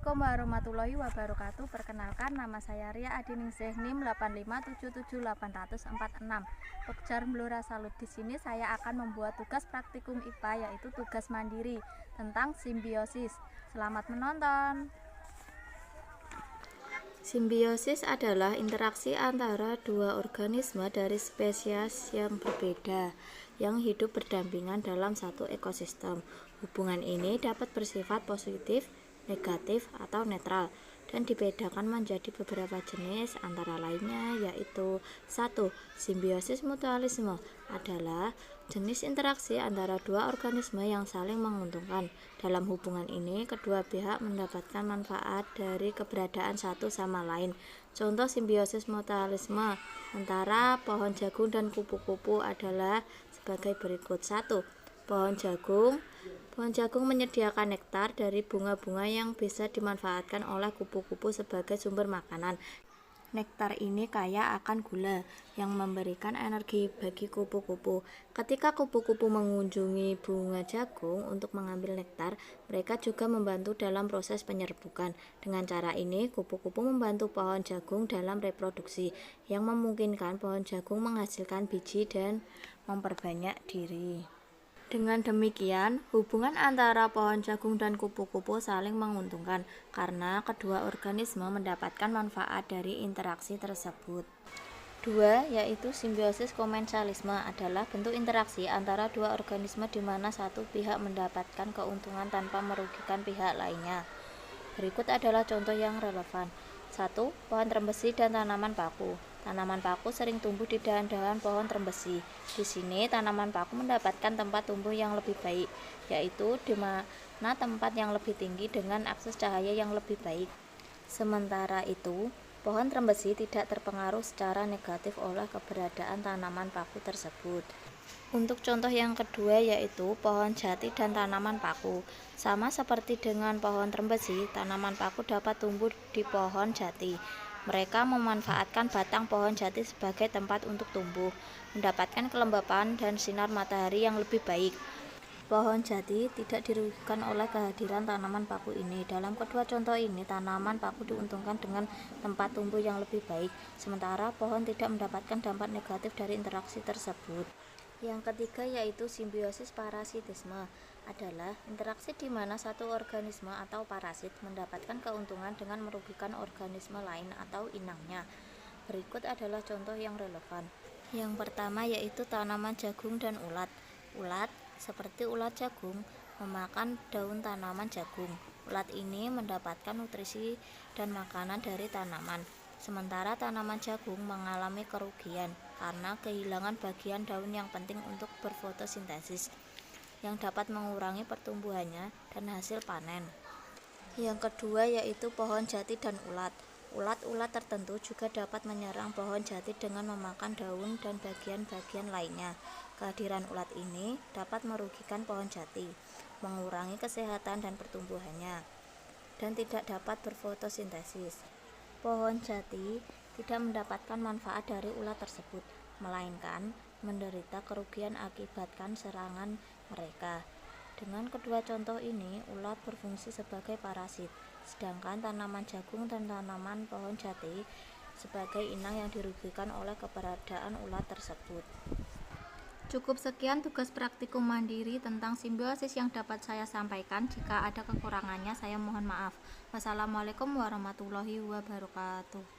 Assalamualaikum warahmatullahi wabarakatuh. Perkenalkan, nama saya Ria Adiningsih, NIM 8577846. Pokjar Blora Salut. Di sini saya akan membuat tugas praktikum IPA, yaitu tugas mandiri tentang simbiosis. Selamat menonton. Simbiosis adalah interaksi antara dua organisme dari spesies yang berbeda yang hidup berdampingan dalam satu ekosistem. Hubungan ini dapat bersifat positif, negatif, atau netral, dan dibedakan menjadi beberapa jenis, antara lainnya yaitu 1. Simbiosis mutualisme adalah jenis interaksi antara dua organisme yang saling menguntungkan. Dalam hubungan ini, kedua pihak mendapatkan manfaat dari keberadaan satu sama lain. Contoh simbiosis mutualisme antara pohon jagung dan kupu-kupu adalah sebagai berikut. 1. Pohon jagung menyediakan nektar dari bunga-bunga yang bisa dimanfaatkan oleh kupu-kupu sebagai sumber makanan. Nektar ini kaya akan gula yang memberikan energi bagi kupu-kupu. Ketika kupu-kupu mengunjungi bunga jagung untuk mengambil nektar, mereka juga membantu dalam proses penyerbukan. Dengan cara ini, kupu-kupu membantu pohon jagung dalam reproduksi, yang memungkinkan pohon jagung menghasilkan biji dan memperbanyak diri. Dengan demikian, hubungan antara pohon jagung dan kupu-kupu saling menguntungkan karena kedua organisme mendapatkan manfaat dari interaksi tersebut. 2. Yaitu simbiosis komensalisme adalah bentuk interaksi antara dua organisme di mana satu pihak mendapatkan keuntungan tanpa merugikan pihak lainnya. Berikut adalah contoh yang relevan. 1. Pohon trembesi dan tanaman paku. Tanaman paku sering tumbuh di dahan-dahan pohon trembesi. Di sini tanaman paku mendapatkan tempat tumbuh yang lebih baik, yaitu di mana tempat yang lebih tinggi dengan akses cahaya yang lebih baik. Sementara itu, pohon trembesi tidak terpengaruh secara negatif oleh keberadaan tanaman paku tersebut. Untuk contoh yang kedua yaitu pohon jati dan tanaman paku. Sama seperti dengan pohon trembesi, tanaman paku dapat tumbuh di pohon jati. Mereka memanfaatkan batang pohon jati sebagai tempat untuk tumbuh, mendapatkan kelembapan dan sinar matahari yang lebih baik. Pohon jati tidak dirugikan oleh kehadiran tanaman paku ini. Dalam kedua contoh ini, tanaman paku diuntungkan dengan tempat tumbuh yang lebih baik, sementara pohon tidak mendapatkan dampak negatif dari interaksi tersebut. Yang ketiga yaitu simbiosis parasitisme adalah interaksi di mana satu organisme atau parasit mendapatkan keuntungan dengan merugikan organisme lain atau inangnya. Berikut adalah contoh yang relevan. Yang pertama yaitu tanaman jagung dan ulat. Ulat, seperti ulat jagung, memakan daun tanaman jagung. Ulat ini mendapatkan nutrisi dan makanan dari tanaman. Sementara tanaman jagung mengalami kerugian karena kehilangan bagian daun yang penting untuk berfotosintesis, yang dapat mengurangi pertumbuhannya dan hasil panen. Yang kedua yaitu pohon jati dan ulat. Ulat-ulat tertentu juga dapat menyerang pohon jati dengan memakan daun dan bagian-bagian lainnya. Kehadiran ulat ini dapat merugikan pohon jati, mengurangi kesehatan dan pertumbuhannya, dan tidak dapat berfotosintesis. Pohon jati tidak mendapatkan manfaat dari ulat tersebut, melainkan menderita kerugian akibatkan serangan mereka. Dengan kedua contoh ini, ulat berfungsi sebagai parasit, sedangkan tanaman jagung dan tanaman pohon jati sebagai inang yang dirugikan oleh keberadaan ulat tersebut. Cukup sekian tugas praktikum mandiri tentang simbiosis yang dapat saya sampaikan. Jika ada kekurangannya, saya mohon maaf. Wassalamualaikum warahmatullahi wabarakatuh.